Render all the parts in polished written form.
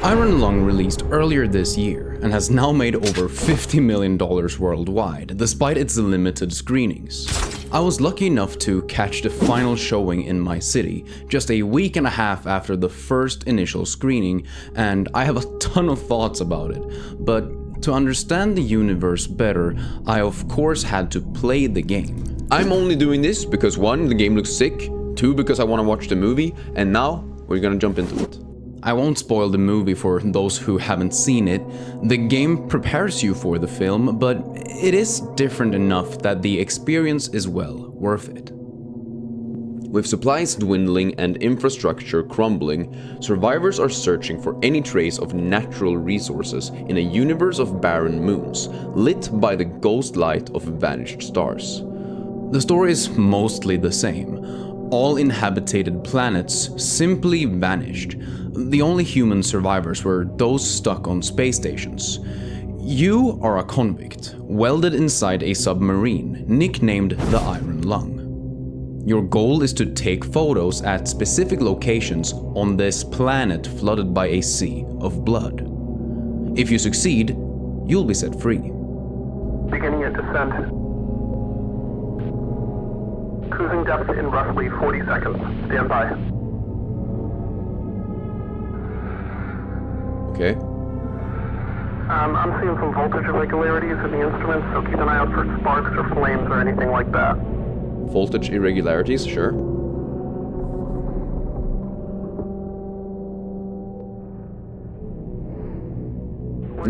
Iron Lung released earlier this year and has now made over $50 million worldwide, despite its limited screenings. I was lucky enough to catch the final showing in my city, just a week and a half after the first initial screening, and I have a ton of thoughts about it. But to understand the universe better, I of course had to play the game. I'm only doing this because 1, the game looks sick, 2, because I want to watch the movie, and now we're gonna jump into it. I won't spoil the movie for those who haven't seen it. The game prepares you for the film, but it is different enough that the experience is well worth it. With supplies dwindling and infrastructure crumbling, survivors are searching for any trace of natural resources in a universe of barren moons, lit by the ghost light of vanished stars. The story is mostly the same. All inhabited planets simply vanished. The only human survivors were those stuck on space stations. You are a convict, welded inside a submarine, nicknamed the Iron Lung. Your goal is to take photos at specific locations on this planet flooded by a sea of blood. If you succeed, you'll be set free. Beginning your descent. Cruising depth in roughly 40 seconds. Stand by. Okay. I'm seeing some voltage irregularities in the instruments, so keep an eye out for sparks or flames or anything like that. Voltage irregularities, sure.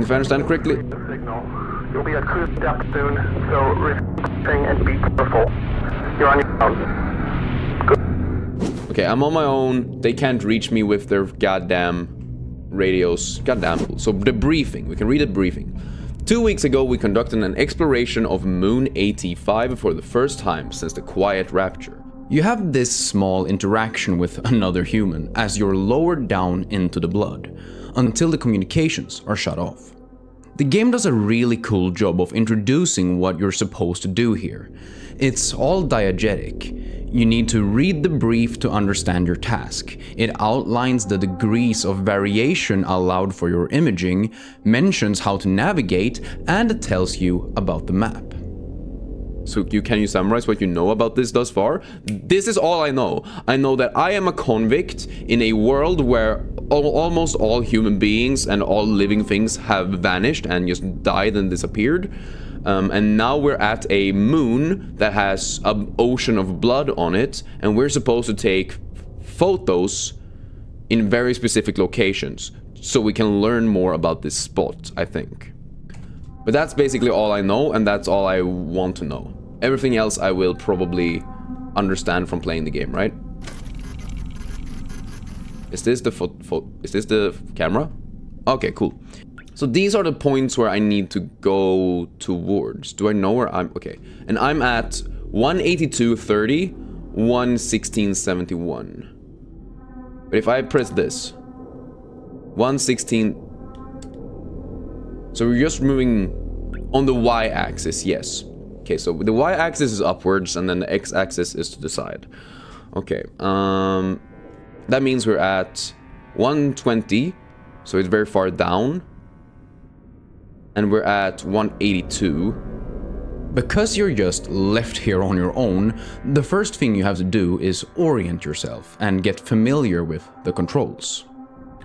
If I understand correctly. The signal. You'll be at cruise depth soon, so refreshing and be careful. You're on your own. Good. Okay, I'm on my own. They can't reach me with their goddamn radios. Goddamn. So the briefing. We can read the briefing. 2 weeks ago, we conducted an exploration of Moon 85 for the first time since the quiet rapture. You have this small interaction with another human as you're lowered down into the blood, until the communications are shut off. The game does a really cool job of introducing what you're supposed to do here. It's all diegetic. You need to read the brief to understand your task. It outlines the degrees of variation allowed for your imaging, mentions how to navigate, and tells you about the map. So can you summarize what you know about this thus far? This is all I know. I know that I am a convict in a world where almost all human beings and all living things have vanished and just died and disappeared. And now we're at a moon that has an ocean of blood on it, and we're supposed to take photos in very specific locations so we can learn more about this spot, I think. But that's basically all I know, and that's all I want to know. Everything else I will probably understand from playing the game, right? Is this the camera? Okay, cool. So these are the points where I need to go towards. Do I know where I'm? Okay. And I'm at 182.30, 116.71. But if I press this, 116. So we're just moving on the y-axis, yes. Okay, so the y-axis is upwards and then the x-axis is to the side. Okay, that means we're at 120, so it's very far down. And we're at 182. Because you're just left here on your own, the first thing you have to do is orient yourself and get familiar with the controls.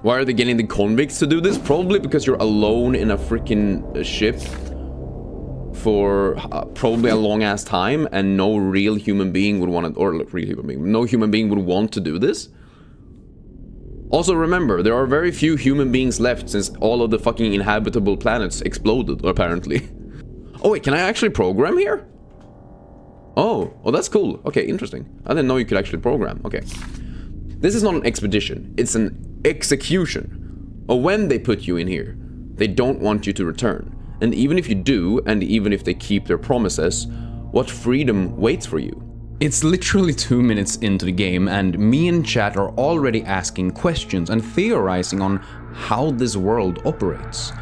Why are they getting the convicts to do this? Probably because you're alone in a freaking ship for probably a long ass time and no real human being would want to, or real human being, no human being would want to do this. Also remember, there are very few human beings left since all of the fucking inhabitable planets exploded, apparently. Oh wait, can I actually program here? Oh, that's cool. Okay, interesting. I didn't know you could actually program. Okay. This is not an expedition, it's an execution. Or when they put you in here, they don't want you to return. And even if you do, and even if they keep their promises, what freedom waits for you? It's literally 2 minutes into the game and me and chat are already asking questions and theorizing on how this world operates.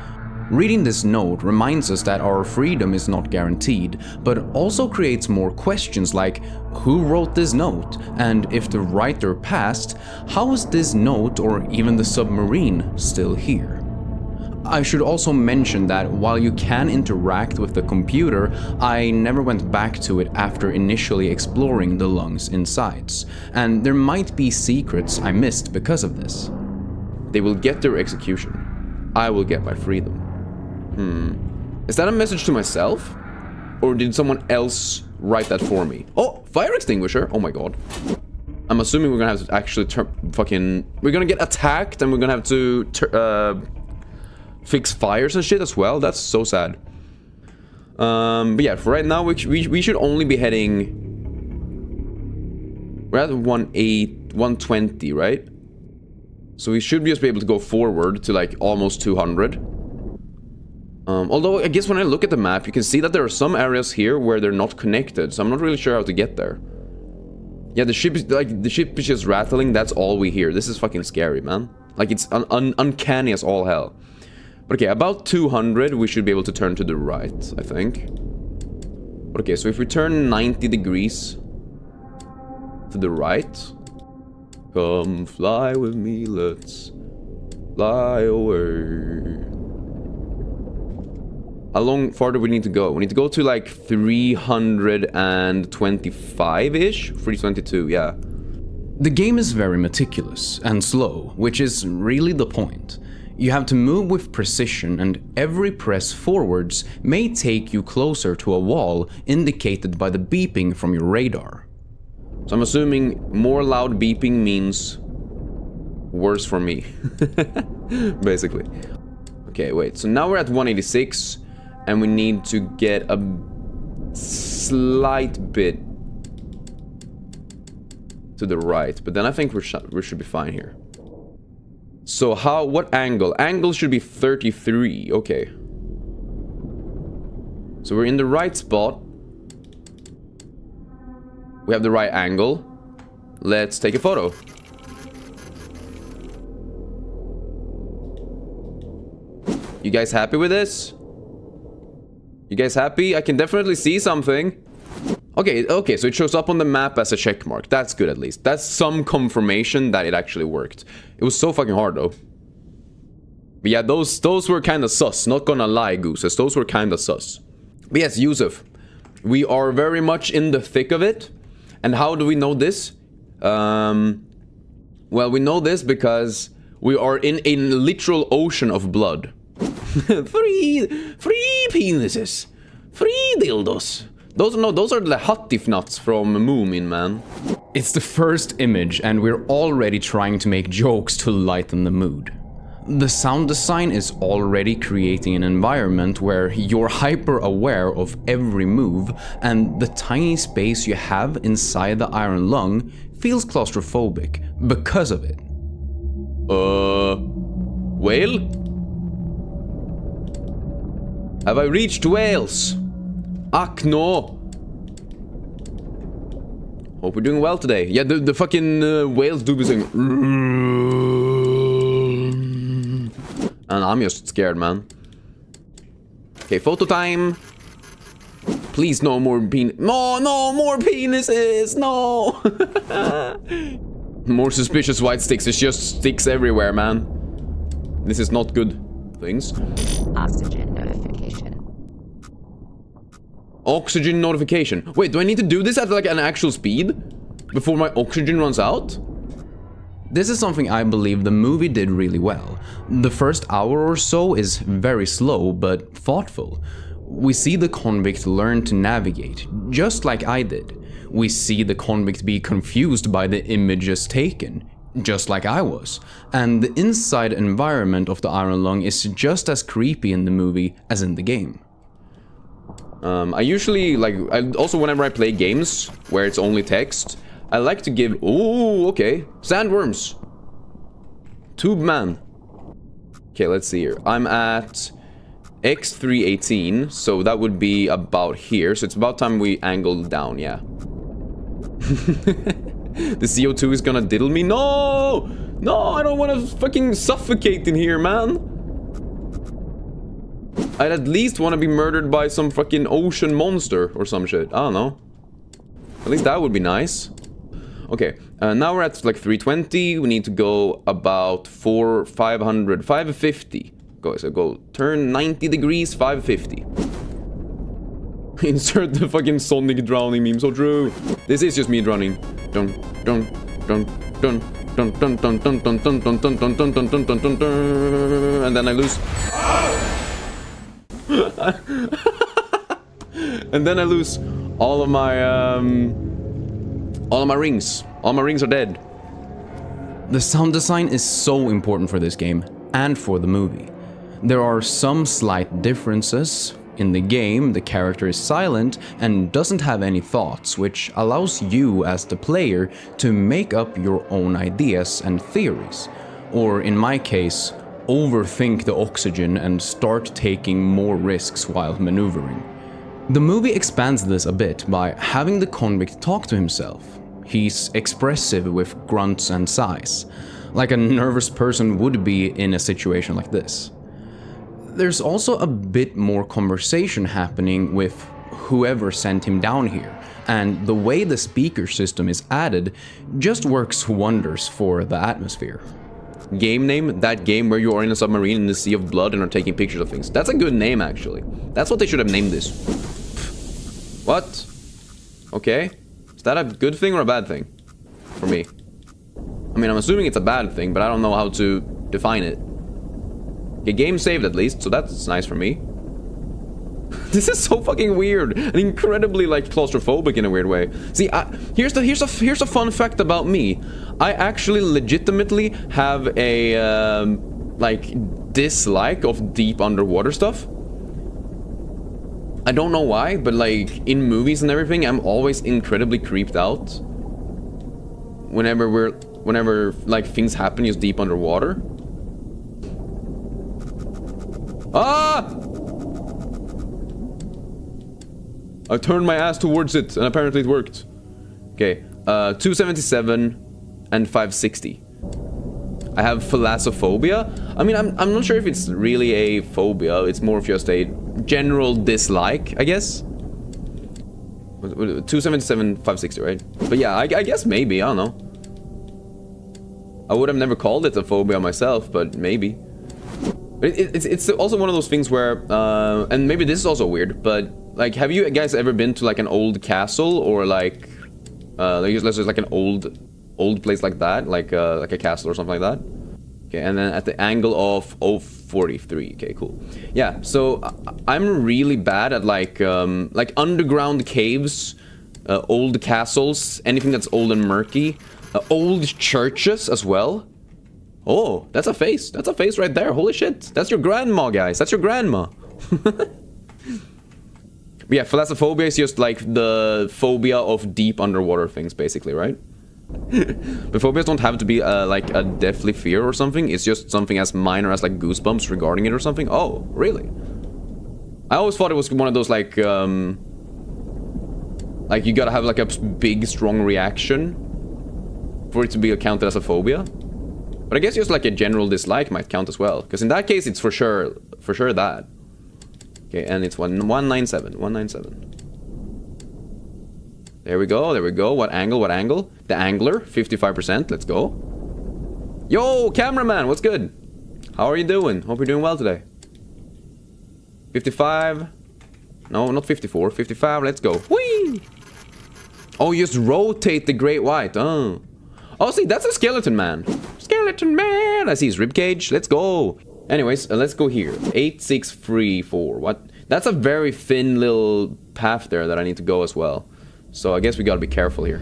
Reading this note reminds us that our freedom is not guaranteed, but also creates more questions like who wrote this note, and if the writer passed, how is this note or even the submarine still here? I should also mention that while you can interact with the computer, I never went back to it after initially exploring the lung's insides, and there might be secrets I missed because of this. They will get their execution. I will get my freedom. Is that a message to myself? Or did someone else write that for me? Oh, fire extinguisher. Oh my god. I'm assuming we're gonna have to actually we're gonna get attacked and we're gonna have to fix fires and shit as well. That's so sad. But yeah, for right now, we should only be heading... We're at 120, right? So we should just be able to go forward to like almost 200. Although I guess when I look at the map, you can see that there are some areas here where they're not connected, so I'm not really sure how to get there. Yeah, the ship is just rattling. That's all we hear. This is fucking scary, man. Like it's uncanny as all hell. But okay, about 200, we should be able to turn to the right, I think. But okay, so if we turn 90 degrees to the right, come fly with me, let's fly away. How long far do we need to go? We need to go to like 325-ish? 322, yeah. The game is very meticulous and slow, which is really the point. You have to move with precision, and every press forwards may take you closer to a wall indicated by the beeping from your radar. So I'm assuming more loud beeping means worse for me. Basically. Okay, wait. So now we're at 186. And we need to get a slight bit to the right. But then I think we should be fine here. So what angle? Angle should be 33. Okay. So we're in the right spot. We have the right angle. Let's take a photo. You guys happy with this? You guys happy? I can definitely see something. Okay, so it shows up on the map as a check mark. That's good at least. That's some confirmation that it actually worked. It was so fucking hard though. But yeah, those were kind of sus. Not gonna lie, Gooses. Those were kind of sus. But yes, Yusuf. We are very much in the thick of it. And how do we know this? Well, we know this because we are in a literal ocean of blood. Free penises, free dildos. Those are the Hattif nuts from Moomin, man. It's the first image, and we're already trying to make jokes to lighten the mood. The sound design is already creating an environment where you're hyper aware of every move, and the tiny space you have inside the Iron Lung feels claustrophobic because of it. Whale? Have I reached Wales? Ach no. Hope we're doing well today. Yeah, the fucking whales do be saying. And I'm just scared, man. Okay, photo time. Please, no more no more penises. No. More suspicious white sticks. It's just sticks everywhere, man. This is not good. Things. Oxygen notification. Oxygen notification. Wait, do I need to do this at like an actual speed? Before my oxygen runs out? This is something I believe the movie did really well. The first hour or so is very slow but thoughtful. We see the convict learn to navigate, just like I did. We see the convict be confused by the images taken, just like I was. And the inside environment of the Iron Lung is just as creepy in the movie as in the game. I usually, also whenever I play games where it's only text, I like to give... Ooh, okay. Sandworms. Tube man. Okay, let's see here. I'm at X318, so that would be about here. So it's about time we angle down, yeah. The CO2 is gonna diddle me. No! No, I don't want to fucking suffocate in here, man. I'd at least want to be murdered by some fucking ocean monster or some shit. I don't know. At least that would be nice. Okay, now we're at like 320. We need to go about 550. Go turn 90 degrees, 550. Insert the fucking Sonic drowning meme, so true. This is just me drowning. Dun dun dun dun dun dun dun dun dun dun dun dun dun dun dun dun dun dun dun, and then I lose. And then I lose all of my rings. All my rings are dead. The sound design is so important for this game and for the movie. There are some slight differences. In the game, the character is silent and doesn't have any thoughts, which allows you as the player to make up your own ideas and theories. Or in my case, overthink the oxygen and start taking more risks while maneuvering. The movie expands this a bit by having the convict talk to himself. He's expressive with grunts and sighs, like a nervous person would be in a situation like this. There's also a bit more conversation happening with whoever sent him down here, and the way the speaker system is added just works wonders for the atmosphere. Game name, that game where you are in a submarine in the sea of blood and are taking pictures of things. That's a good name, actually. That's what they should have named this. What? Okay. Is that a good thing or a bad thing? For me. I mean, I'm assuming it's a bad thing, but I don't know how to define it. Okay, game saved at least, so that's nice for me. This is so fucking weird and incredibly like claustrophobic in a weird way. See, here's a fun fact about me. I actually legitimately have a like dislike of deep underwater stuff. I don't know why, but like in movies and everything, I'm always incredibly creeped out whenever like things happen just deep underwater. Ah! I turned my ass towards it, and apparently it worked. Okay, 277 and 560. I have thalassophobia. I mean, I'm not sure if it's really a phobia. It's more of just a general dislike, I guess. 277, 560, right? But yeah, I guess maybe. I don't know. I would have never called it a phobia myself, but maybe. But it's also one of those things where, and maybe this is also weird, but like, have you guys ever been to like an old castle or like let's just like an old place like that, like a castle or something like that? Okay, and then at the angle of 043. Okay, cool. Yeah, so I'm really bad at like underground caves, old castles, anything that's old and murky, old churches as well. Oh, that's a face. That's a face right there. Holy shit. That's your grandma, guys. That's your grandma. Yeah, thalassophobia is just like the phobia of deep underwater things, basically, right? But phobias don't have to be like a deathly fear or something. It's just something as minor as like goosebumps regarding it or something. Oh, really? I always thought it was one of those like you gotta have like a big, strong reaction for it to be counted as a phobia. But I guess just like a general dislike might count as well, because in that case it's for sure that. Okay, and it's 197. There we go. What angle? The angler, 55%. Let's go. Yo, cameraman, what's good? How are you doing? Hope you're doing well today. 55. No, not 54. 55. Let's go. Whee! Oh, you just rotate the great white. Oh, see, that's a skeleton man. Skeleton man. I see his ribcage. Let's go. Anyways, let's go here. 8634. What? That's a very thin little path there that I need to go as well. So I guess we gotta be careful here.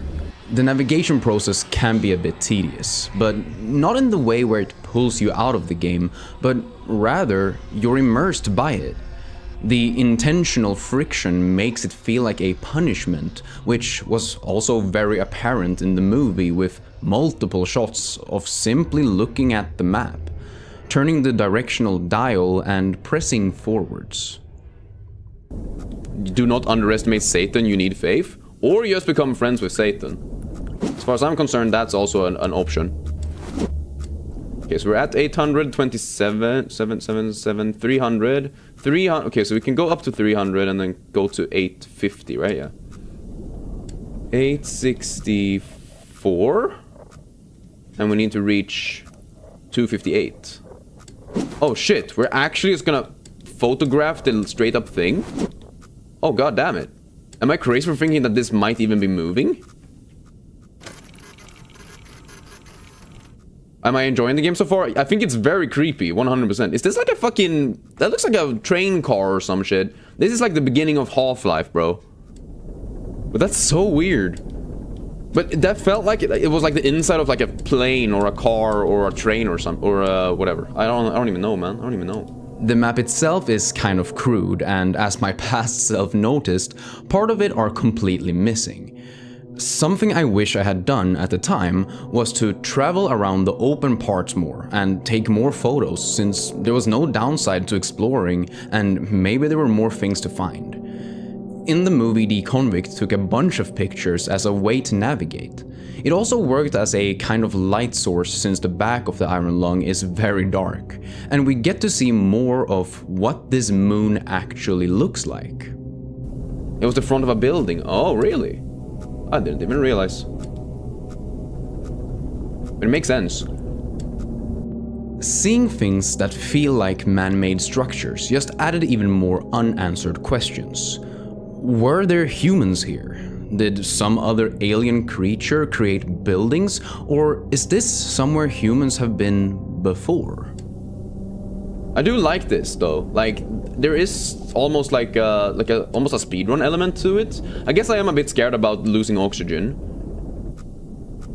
The navigation process can be a bit tedious, but not in the way where it pulls you out of the game, but rather you're immersed by it. The intentional friction makes it feel like a punishment, which was also very apparent in the movie with multiple shots of simply looking at the map, turning the directional dial and pressing forwards. Do not underestimate Satan, you need faith, or just become friends with Satan. As far as I'm concerned, that's also an option. Okay, so we're at 827, 777, 300, 300. Okay, so we can go up to 300 and then go to 850, right? Yeah. 864. And we need to reach 258. Oh shit, we're actually just gonna photograph the straight up thing? Oh god damn it. Am I crazy for thinking that this might even be moving? Am I enjoying the game so far? I think it's very creepy, 100%. Is this like a fucking... That looks like a train car or some shit. This is like the beginning of Half-Life, bro. But that's so weird. But that felt like it was like the inside of like a plane or a car or a train or something. Or whatever. I don't even know, man. I don't even know. The map itself is kind of crude, and as my past self noticed, part of it are completely missing. Something I wish I had done at the time was to travel around the open parts more and take more photos, since there was no downside to exploring and maybe there were more things to find. In the movie, the convict took a bunch of pictures as a way to navigate. It also worked as a kind of light source since the back of the Iron Lung is very dark, and we get to see more of what this moon actually looks like. It was the front of a building. Oh, really? I didn't even realize. But it makes sense. Seeing things that feel like man-made structures just added even more unanswered questions. Were there humans here? Did some other alien creature create buildings? Or is this somewhere humans have been before? I do like this though. Like there is almost like almost a speedrun element to it. I guess I am a bit scared about losing oxygen.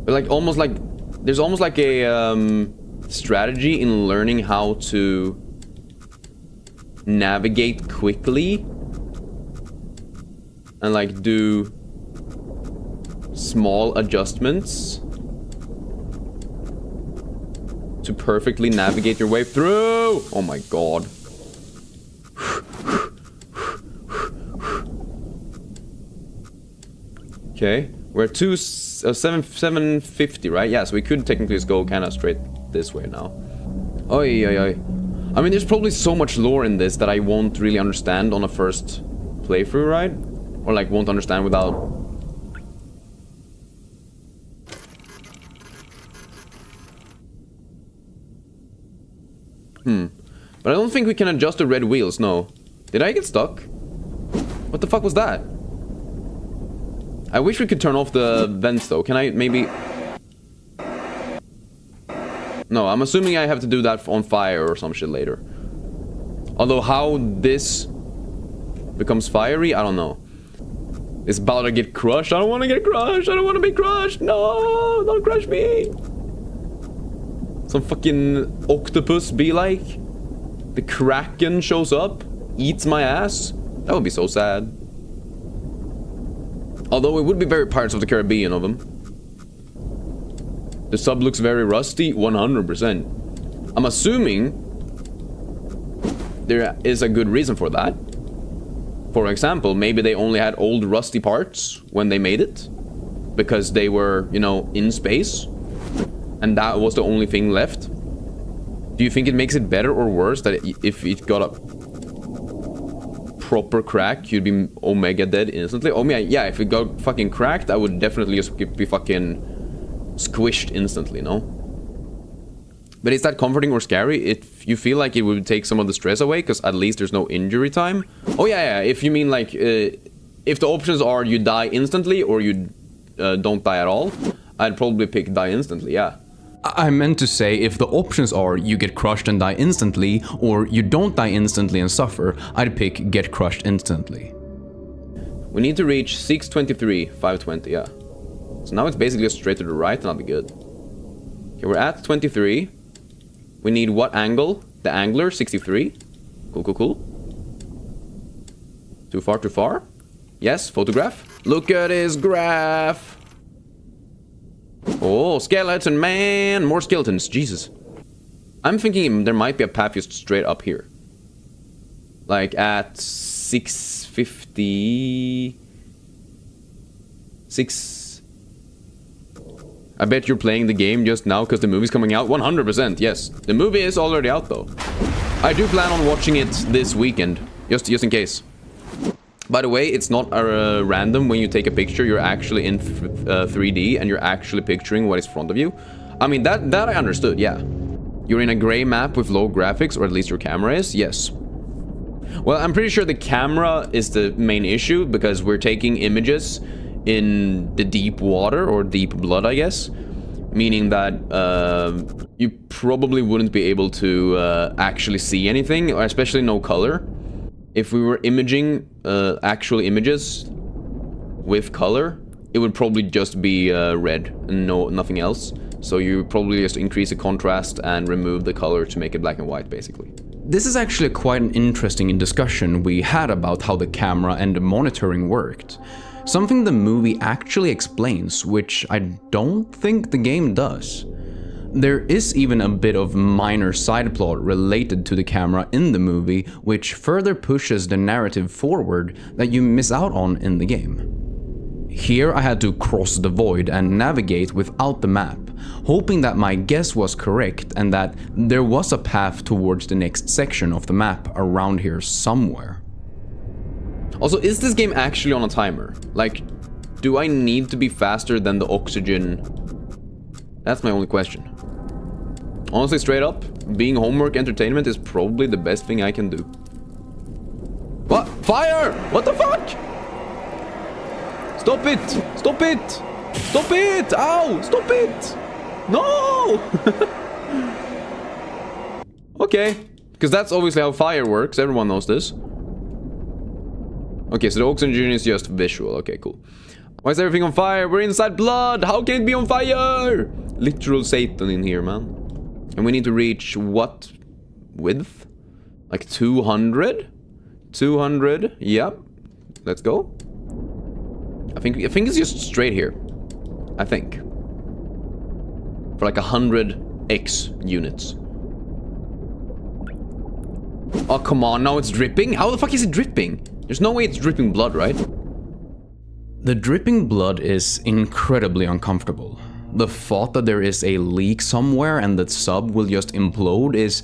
But like there's almost like a strategy in learning how to navigate quickly and like do small adjustments to perfectly navigate your way through. Oh my god. Okay, we're at 750, right? Yeah, so we could technically just go kind of straight this way now. Oi, oi, oi. I mean, there's probably so much lore in this that I won't really understand on a first playthrough, right? Or like won't understand without... But I don't think we can adjust the red wheels, no. Did I get stuck? What the fuck was that? I wish we could turn off the vents though. Can I maybe... No, I'm assuming I have to do that on fire or some shit later. Although how this becomes fiery, I don't know. It's about to get crushed. I don't want to get crushed. I don't want to be crushed. No, don't crush me. Some fucking octopus be like. The Kraken shows up, eats my ass. That would be so sad. Although it would be very Pirates of the Caribbean of him. The sub looks very rusty, 100%. I'm assuming there is a good reason for that. For example, maybe they only had old rusty parts when they made it. Because they were, you know, in space. And that was the only thing left. Do you think it makes it better or worse that if it got a proper crack, you'd be Omega dead instantly? Oh yeah, if it got fucking cracked, I would definitely just be fucking squished instantly, no? But is that comforting or scary? If you feel like it would take some of the stress away, because at least there's no injury time? Oh yeah, if you mean like, if the options are you die instantly or you don't die at all, I'd probably pick die instantly, yeah. I meant to say, if the options are you get crushed and die instantly, or you don't die instantly and suffer, I'd pick get crushed instantly. We need to reach 623, 520, yeah. So now it's basically just straight to the right and I'll be good. Okay, we're at 23. We need what angle? The angler, 63. Cool, cool, cool. Too far, too far? Yes, photograph. Look at his graph. Oh, skeleton, man! More skeletons, Jesus. I'm thinking there might be a path just straight up here. Like at 650... I bet you're playing the game just now because the movie's coming out. 100%, yes. The movie is already out, though. I do plan on watching it this weekend, just in case. By the way, it's not random when you take a picture. You're actually in 3D, and you're actually picturing what is in front of you. I mean, that I understood, yeah. You're in a gray map with low graphics, or at least your camera is, yes. Well, I'm pretty sure the camera is the main issue, because we're taking images in the deep water, or deep blood, I guess. Meaning that you probably wouldn't be able to actually see anything, or especially no color. If we were imaging actual images with color, it would probably just be red and nothing else. So you probably just increase the contrast and remove the color to make it black and white, basically. This is actually quite an interesting discussion we had about how the camera and the monitoring worked. Something the movie actually explains, which I don't think the game does. There is even a bit of minor side plot related to the camera in the movie, which further pushes the narrative forward that you miss out on in the game. Here I had to cross the void and navigate without the map, hoping that my guess was correct and that there was a path towards the next section of the map around here somewhere. Also, is this game actually on a timer? Like, do I need to be faster than the oxygen? That's my only question. Honestly, straight up, being homework entertainment is probably the best thing I can do. What? Fire! What the fuck? Stop it! Stop it! Stop it! Ow! Stop it! No! Okay. Because that's obviously how fire works. Everyone knows this. Okay, so the oxygen is just visual. Okay, cool. Why is everything on fire? We're inside blood! How can it be on fire? Literal Satan in here, man. And we need to reach what width? Like 200? 200? Yep. Let's go. I think it's just straight here. I think. For like 100x units. Oh, come on. Now it's dripping? How the fuck is it dripping? There's no way it's dripping blood, right? The dripping blood is incredibly uncomfortable. The thought that there is a leak somewhere and that sub will just implode is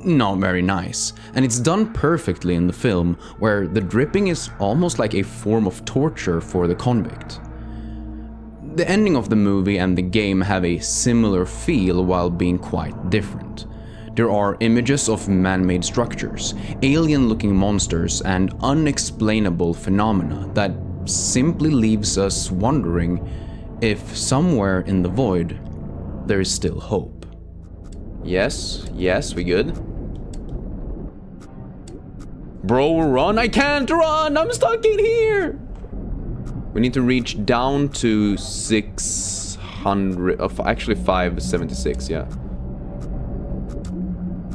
not very nice. And it's done perfectly in the film, where the dripping is almost like a form of torture for the convict. The ending of the movie and the game have a similar feel while being quite different. There are images of man-made structures, alien-looking monsters, and unexplainable phenomena that simply leaves us wondering if somewhere in the void there is still hope. Yes, we good. Bro, run! I can't run! I'm stuck in here! We need to reach down to 600... actually 576, yeah.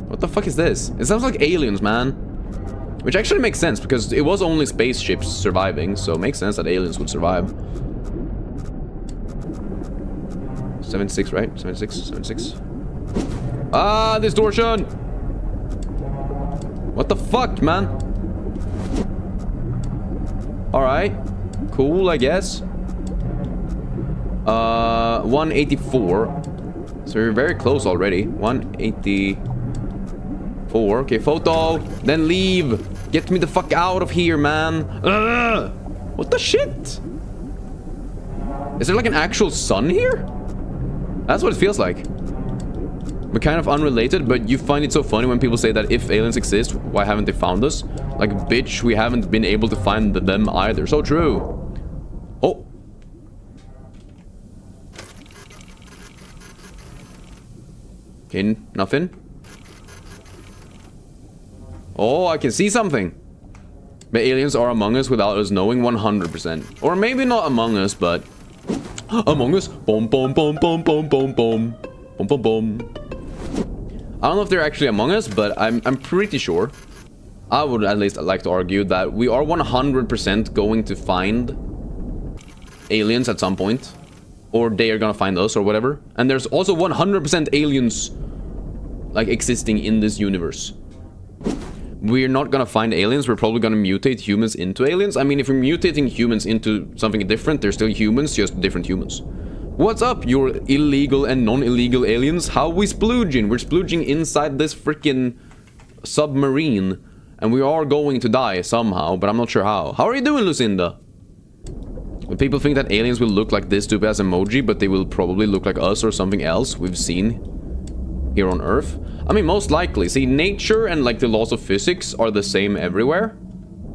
What the fuck is this? It sounds like aliens, man. Which actually makes sense, because it was only spaceships surviving, so it makes sense that aliens would survive. 76, right? 76. Ah, distortion! What the fuck, man? Alright. Cool, I guess. 184. So you're very close already. 184. Okay, photo. Then leave. Get me the fuck out of here, man. Ugh! What the shit? Is there like an actual sun here? That's what it feels like. We're kind of unrelated, but you find it so funny when people say that if aliens exist, why haven't they found us? Like, bitch, we haven't been able to find them either. So true. Oh. Okay, nothing. Oh, I can see something. The aliens are among us without us knowing 100%. Or maybe not among us, but... among us. Boom, boom, boom, boom, boom, boom, boom. Boom, boom, boom. I don't know if they're actually among us, but I'm pretty sure. I would at least like to argue that we are 100% going to find aliens at some point. Or they are gonna find us or whatever. And there's also 100% aliens like existing in this universe. We're not gonna find aliens, we're probably gonna mutate humans into aliens. I mean, if we're mutating humans into something different, they're still humans, just different humans. What's up, you illegal and non-illegal aliens? How we splooging? We're splooging inside this freaking submarine. And we are going to die somehow, but I'm not sure how. How are you doing, Lucinda? People think that aliens will look like this stupid ass emoji, but they will probably look like us or something else we've seen here on Earth. I mean, most likely. See, nature and like the laws of physics are the same everywhere.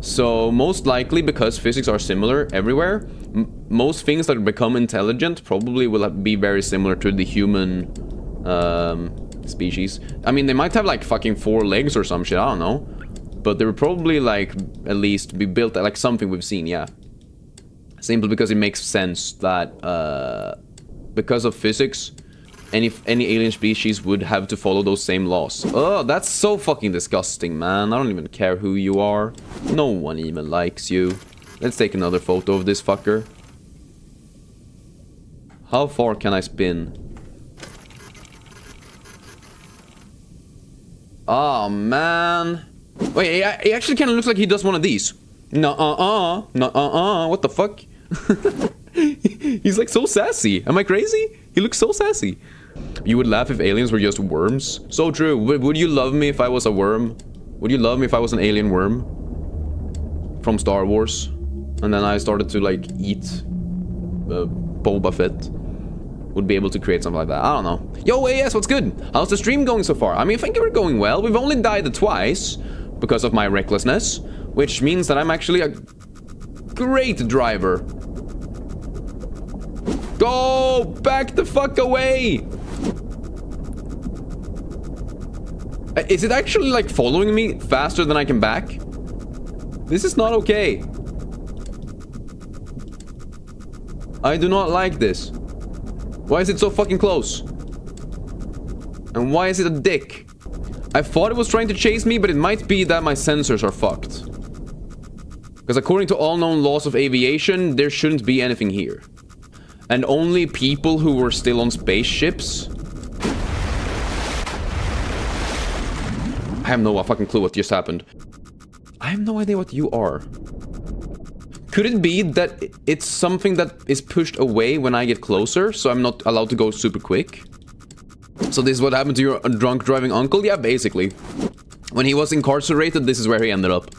So most likely, because physics are similar everywhere, most things that become intelligent probably will be very similar to the human species. I mean, they might have like fucking 4 legs or some shit, I don't know. But they would probably like at least be built like something we've seen, yeah. Simply because it makes sense that because of physics, any alien species would have to follow those same laws. Oh, that's so fucking disgusting, man. I don't even care who you are. No one even likes you. Let's take another photo of this fucker. How far can I spin? Oh, man. Wait, he actually kind of looks like he does one of these. Nuh-uh-uh. What the fuck? He's like so sassy. Am I crazy? He looks so sassy. You would laugh if aliens were just worms? So true. Would you love me if I was a worm? Would you love me if I was an alien worm? From Star Wars. And then I started to like eat Boba Fett. Would be able to create something like that. I don't know. Yo, AS, what's good? How's the stream going so far? I mean, I think we're going well. We've only died twice because of my recklessness, which means that I'm actually a great driver. Go back the fuck away! Is it actually like following me faster than I can back? This is not okay. I do not like this. Why is it so fucking close? And why is it a dick? I thought it was trying to chase me, but it might be that my sensors are fucked. Because according to all known laws of aviation, there shouldn't be anything here. And only people who were still on spaceships. I have no fucking clue what just happened. I have no idea what you are. Could it be that it's something that is pushed away when I get closer, so I'm not allowed to go super quick? So this is what happened to your drunk driving uncle? Yeah, basically. When he was incarcerated, this is where he ended up.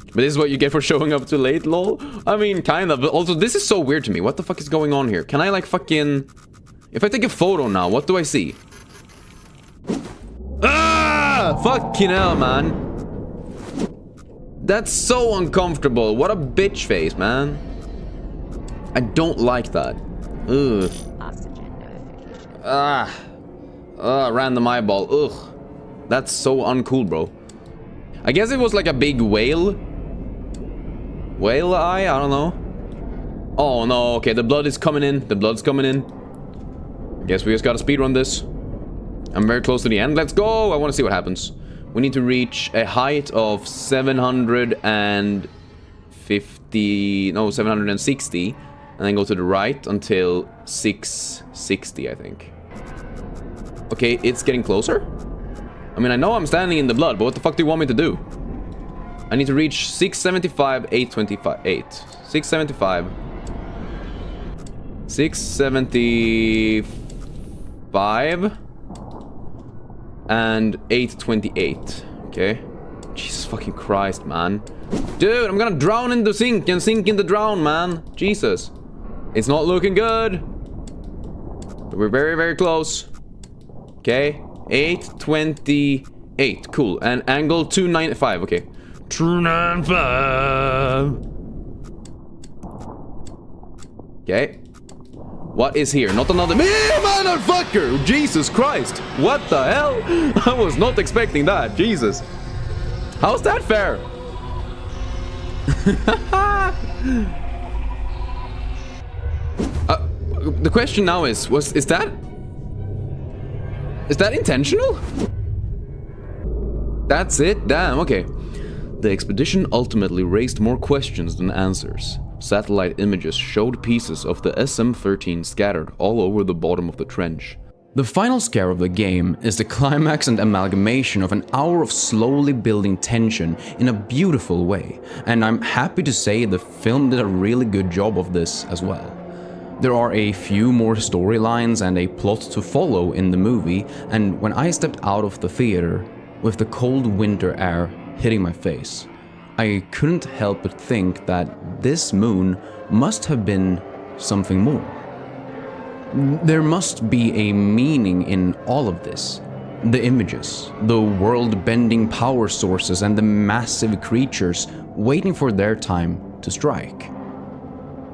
But this is what you get for showing up too late, lol? I mean, kind of. But also, this is so weird to me. What the fuck is going on here? Can I, like, fucking... If I take a photo now, what do I see? Ah! Fucking hell, man. That's so uncomfortable. What a bitch face, man. I don't like that. Ugh. Random eyeball. Ugh. That's so uncool, bro. I guess it was like a big whale. Whale eye? I don't know. Oh no, okay, the blood is coming in. The blood's coming in. I guess we just gotta speedrun this. I'm very close to the end. Let's go! I want to see what happens. We need to reach a height of 750... No, 760. And then go to the right until 660, I think. Okay, it's getting closer. I mean, I know I'm standing in the blood, but what the fuck do you want me to do? I need to reach 675, 825, 8. 675. 675. And 828. Okay. Jesus fucking Christ, man. Dude, I'm gonna drown in the sink and sink in the drown, man. Jesus. It's not looking good. But we're very, very close. Okay. 828. Cool. And angle 295. Okay. 295. Okay. What is here? Not another motherfucker! Jesus Christ! What the hell? I was not expecting that. Jesus. How's that fair? The question now is that intentional? That's it? Damn, okay. The expedition ultimately raised more questions than answers. Satellite images showed pieces of the SM-13 scattered all over the bottom of the trench. The final scare of the game is the climax and amalgamation of an hour of slowly building tension in a beautiful way, and I'm happy to say the film did a really good job of this as well. There are a few more storylines and a plot to follow in the movie, and when I stepped out of the theater, with the cold winter air hitting my face, I couldn't help but think that this moon must have been something more. There must be a meaning in all of this. The images, the world-bending power sources, and the massive creatures waiting for their time to strike.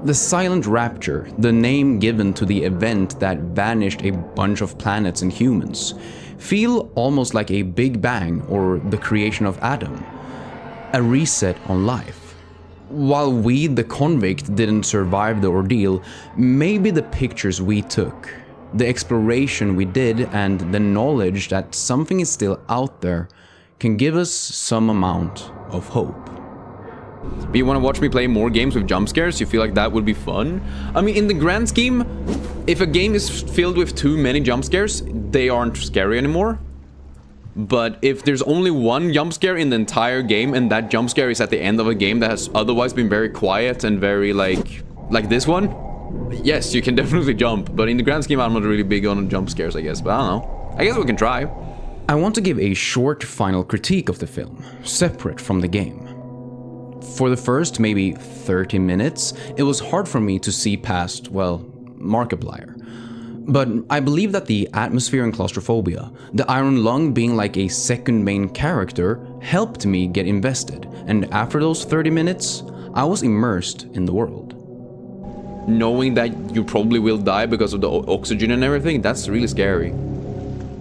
The silent rapture, the name given to the event that vanished a bunch of planets and humans, feel almost like a Big Bang or the creation of Adam, a reset on life. While we, the convict, didn't survive the ordeal, maybe the pictures we took, the exploration we did, and the knowledge that something is still out there can give us some amount of hope. But you want to watch me play more games with jump scares? You feel like that would be fun? I mean, in the grand scheme, if a game is filled with too many jump scares, they aren't scary anymore. But if there's only one jump scare in the entire game, and that jump scare is at the end of a game that has otherwise been very quiet and very like this one, yes, you can definitely jump. But in the grand scheme, I'm not really big on jump scares, I guess. But I don't know. I guess we can try. I want to give a short final critique of the film, separate from the game. For the first maybe 30 minutes, it was hard for me to see past, well, Markiplier. But I believe that the atmosphere and claustrophobia, the Iron Lung being like a second main character, helped me get invested, and after those 30 minutes, I was immersed in the world. Knowing that you probably will die because of the oxygen and everything, that's really scary.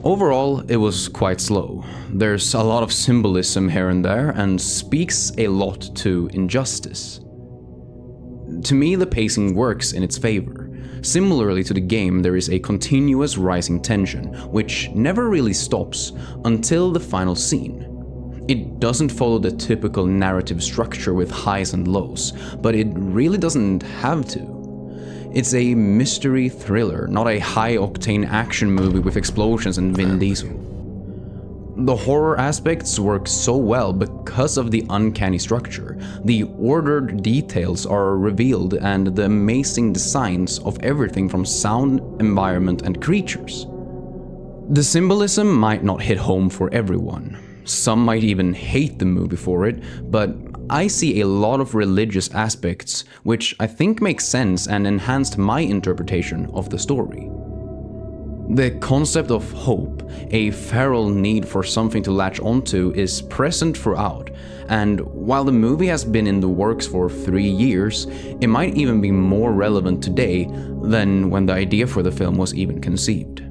Overall, it was quite slow. There's a lot of symbolism here and there, and speaks a lot to injustice. To me, the pacing works in its favor. Similarly to the game, there is a continuous rising tension, which never really stops until the final scene. It doesn't follow the typical narrative structure with highs and lows, but it really doesn't have to. It's a mystery thriller, not a high-octane action movie with explosions and Vin Diesel. The horror aspects work so well because of the uncanny structure. The ordered details are revealed and the amazing designs of everything from sound, environment, and creatures. The symbolism might not hit home for everyone. Some might even hate the movie for it, but I see a lot of religious aspects which I think make sense and enhanced my interpretation of the story. The concept of hope, a feral need for something to latch onto, is present throughout, and while the movie has been in the works for 3 years, it might even be more relevant today than when the idea for the film was even conceived.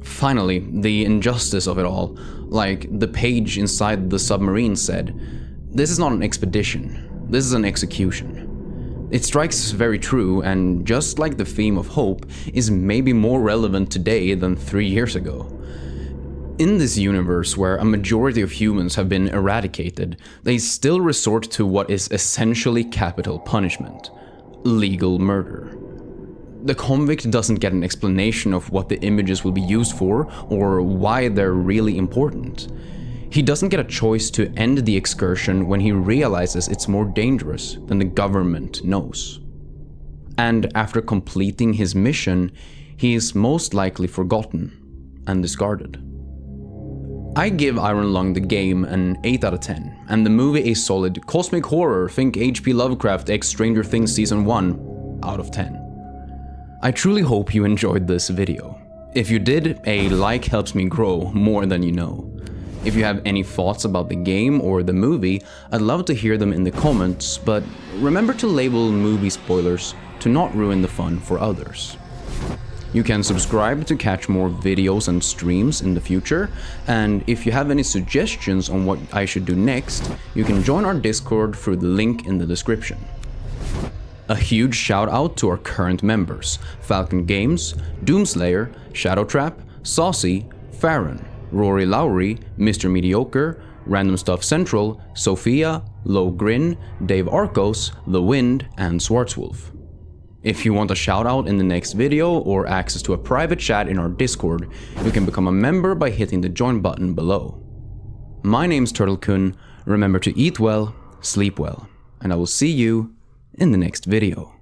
Finally, the injustice of it all, like the page inside the submarine said, this is not an expedition, this is an execution. It strikes very true, and just like the theme of hope, is maybe more relevant today than 3 years ago. In this universe where a majority of humans have been eradicated, they still resort to what is essentially capital punishment: legal murder. The convict doesn't get an explanation of what the images will be used for or why they're really important. He doesn't get a choice to end the excursion when he realizes it's more dangerous than the government knows. And after completing his mission, he is most likely forgotten and discarded. I give Iron Lung the game an 8 out of 10, and the movie a solid cosmic horror, think H.P. Lovecraft x Stranger Things Season 1 out of 10. I truly hope you enjoyed this video. If you did, a like helps me grow more than you know. If you have any thoughts about the game or the movie, I'd love to hear them in the comments, but remember to label movie spoilers to not ruin the fun for others. You can subscribe to catch more videos and streams in the future, and if you have any suggestions on what I should do next, you can join our Discord through the link in the description. A huge shout out to our current members: Falcon Games, Doomslayer, Shadowtrap, Saucy, Farron, Rory Lowry, Mr. Mediocre, Random Stuff Central, Sophia, Low Grin, Dave Arcos, The Wind, and Swartzwolf. If you want a shout out in the next video or access to a private chat in our Discord, you can become a member by hitting the join button below. My name's TurtleKun, remember to eat well, sleep well, and I will see you in the next video.